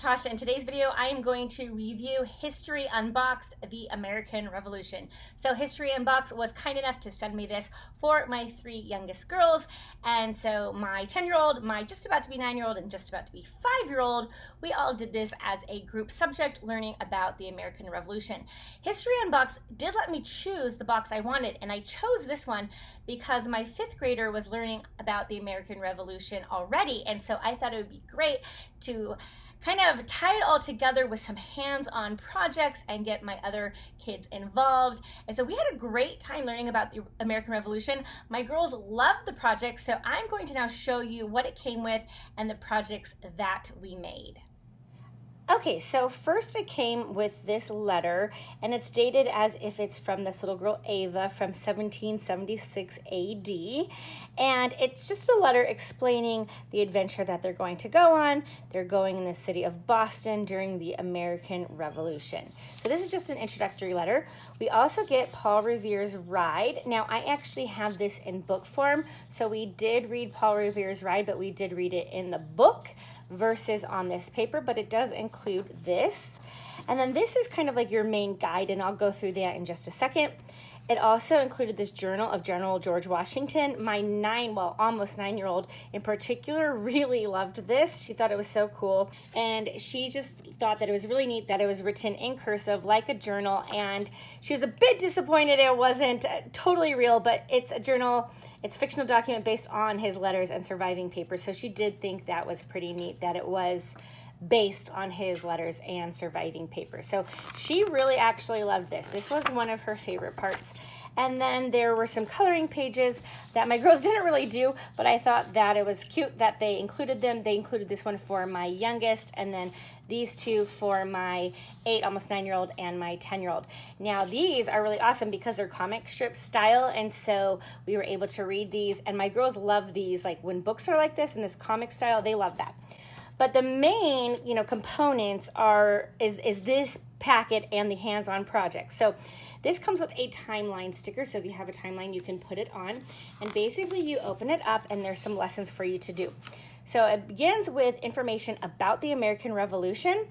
Natasha. In today's video, I am going to review History Unboxed, the American Revolution. So History Unboxed was kind enough to send me this for my three youngest girls. And so my 10-year-old, my just about to be 9-year-old, and just about to be 5-year-old, we all did this as a group subject learning about the American Revolution. History Unboxed did let me choose the box I wanted, and I chose this one because my 5th grader was learning about the American Revolution already. And so I thought it would be great to kind of tie it all together with some hands-on projects and get my other kids involved. And so we had a great time learning about the American Revolution. My girls loved the project, so I'm going to now show you what it came with and the projects that we made. Okay, so first it came with this letter, and it's dated as if it's from this little girl Ava from 1776 AD, and it's just a letter explaining the adventure that they're going to go on. They're going in the city of Boston during the American Revolution. So this is just an introductory letter. We also get Paul Revere's Ride. Now, I actually have this in book form, so we did read Paul Revere's Ride, but we did read it in the book versus on this paper, but it does include this. And then this is kind of like your main guide, and I'll go through that in just a second. It also included this journal of General George Washington. My almost 9-year-old in particular really loved this. She thought it was so cool, and she just thought that it was really neat that it was written in cursive like a journal, and she was a bit disappointed it wasn't totally real, but it's a journal. It's a fictional document based on his letters and surviving papers, so she did think that was pretty neat that it was based on his letters and surviving papers. So she really actually loved this. This was one of her favorite parts. And then there were some coloring pages that my girls didn't really do, but I thought that it was cute that they included them. They included this one for my youngest, and then these two for my 8, almost 9-year-old, and my 10-year-old. Now these are really awesome because they're comic strip style, and so we were able to read these, and my girls love these. Like when books are like this in this comic style, they love that. But the main, components is this packet and the hands-on project. So this comes with a timeline sticker, so if you have a timeline, you can put it on. And basically, you open it up, and there's some lessons for you to do. So it begins with information about the American Revolution.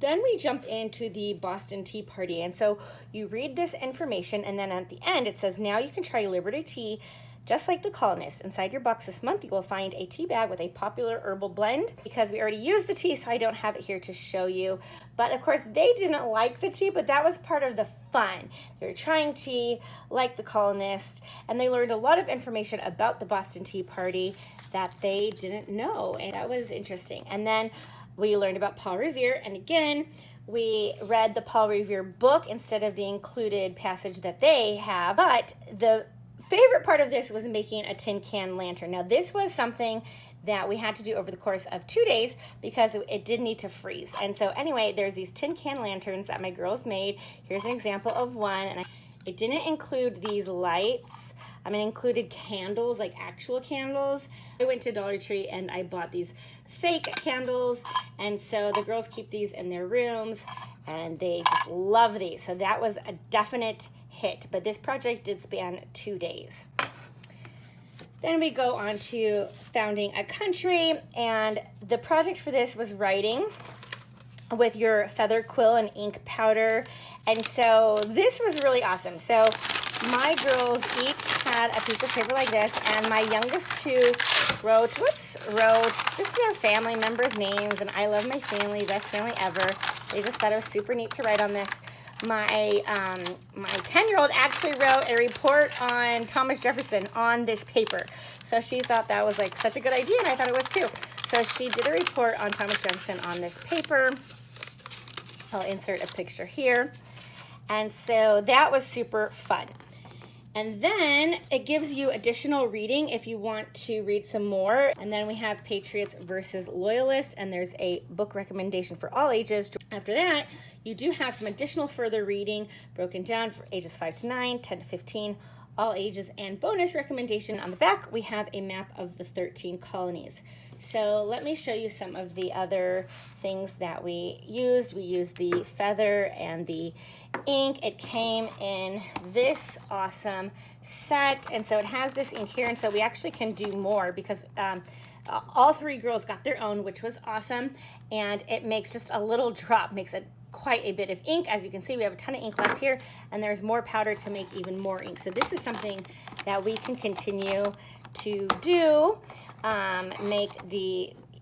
Then we jump into the Boston Tea Party. And so you read this information, and then at the end, it says, now you can try Liberty Tea just like the colonists. Inside your box this month, you will find a tea bag with a popular herbal blend. Because we already used the tea, so I don't have it here to show you. But of course, they didn't like the tea, but that was part of the fun. They were trying tea like the colonists, and they learned a lot of information about the Boston Tea Party that they didn't know, and that was interesting. And then we learned about Paul Revere, and again, we read the Paul Revere book instead of the included passage that they have. But the favorite part of this was making a tin can lantern. Now this was something that we had to do over the course of 2 days because it did need to freeze. And so anyway, there's these tin can lanterns that my girls made. Here's an example of one, and it didn't include these lights. It included candles, like actual candles. I went to Dollar Tree and I bought these fake candles, and so the girls keep these in their rooms and they just love these. So that was a definite hit, but this project did span 2 days. Then we go on to founding a country, and the project for this was writing with your feather quill and ink powder, and so this was really awesome. So my girls each had a piece of paper like this, and my youngest two wrote just their family members' names, and I love my family, best family ever. They just thought it was super neat to write on this. My 10-year-old actually wrote a report on Thomas Jefferson on this paper. So she thought that was like such a good idea, and I thought it was too. So she did a report on Thomas Jefferson on this paper. I'll insert a picture here. And so that was super fun. And then it gives you additional reading if you want to read some more. And then we have Patriots versus Loyalists, and there's a book recommendation for all ages. After that, you do have some additional further reading broken down for ages 5 to 9, 10 to 15, all ages, and bonus recommendation on the back, we have a map of the 13 colonies. So let me show you some of the other things that we used. We used the feather and the ink. It came in this awesome set, and so it has this ink here, and so we actually can do more because all three girls got their own, which was awesome. And it makes just a little drop, makes it quite a bit of ink. As you can see, we have a ton of ink left here, and there's more powder to make even more ink. So this is something that we can continue to do.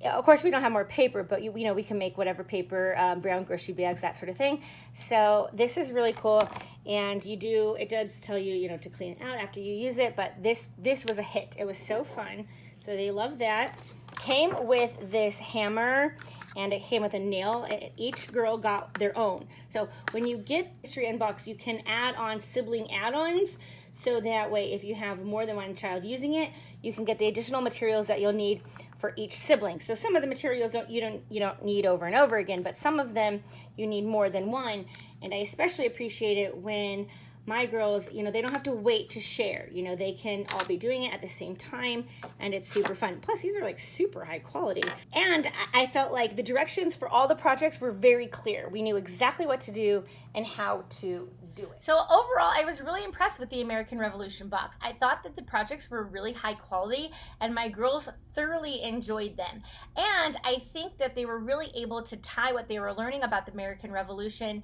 Of course, we don't have more paper, but you know, we can make whatever paper, brown grocery bags, that sort of thing. So this is really cool. And it does tell you, you know, to clean it out after you use it, but this was a hit. It was so fun. So they love that. Came with this hammer, and it came with a nail. Each girl got their own. So when you get History Unboxed, you can add on sibling add-ons, so that way if you have more than one child using it, you can get the additional materials that you'll need for each sibling. So some of the materials you don't need over and over again, but some of them you need more than one. And I especially appreciate it when my girls, you know, they don't have to wait to share. You know, they can all be doing it at the same time, and it's super fun. Plus, these are like super high quality. And I felt like the directions for all the projects were very clear. We knew exactly what to do and how to do it. So overall, I was really impressed with the American Revolution box. I thought that the projects were really high quality, and my girls thoroughly enjoyed them. And I think that they were really able to tie what they were learning about the American Revolution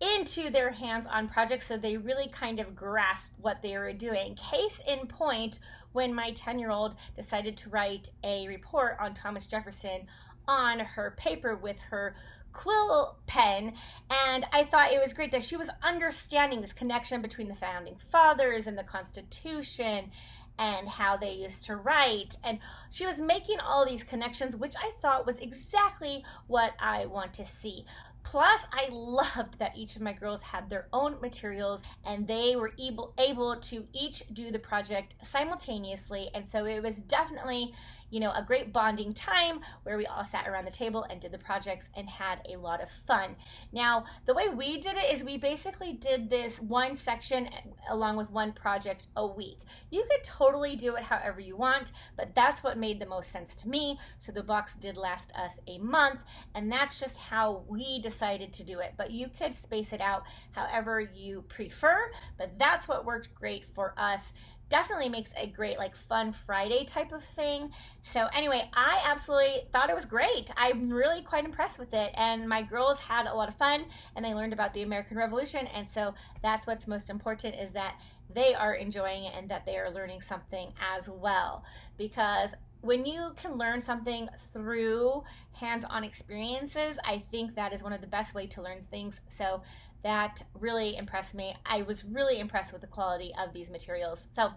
into their hands-on projects, so they really kind of grasped what they were doing. Case in point, when my 10-year-old decided to write a report on Thomas Jefferson on her paper with her quill pen, and I thought it was great that she was understanding this connection between the founding fathers and the Constitution and how they used to write, and she was making all these connections, which I thought was exactly what I want to see. Plus, I loved that each of my girls had their own materials, and they were able to each do the project simultaneously. And so it was definitely, you know, a great bonding time where we all sat around the table and did the projects and had a lot of fun. Now, the way we did it is we basically did this one section along with one project a week. You could totally do it however you want, but that's what made the most sense to me. So the box did last us a month, and that's just how we decided to do it. But you could space it out however you prefer, but that's what worked great for us. Definitely makes a great, like, fun Friday type of thing. So anyway, I absolutely thought it was great. I'm really quite impressed with it, and my girls had a lot of fun, and they learned about the American Revolution, and so that's what's most important, is that they are enjoying it and that they are learning something as well. Because when you can learn something through hands-on experiences, I think that is one of the best ways to learn things. So that really impressed me. I was really impressed with the quality of these materials. So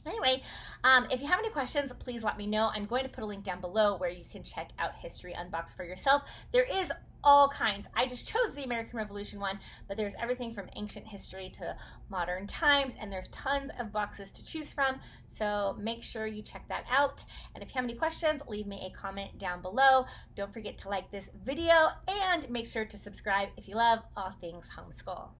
anyway, if you have any questions, please let me know. I'm going to put a link down below where you can check out History Unboxed for yourself. There is all kinds. I just chose the American Revolution one, but there's everything from ancient history to modern times, and there's tons of boxes to choose from. So make sure you check that out. And if you have any questions, leave me a comment down below. Don't forget to like this video and make sure to subscribe if you love all things homeschool.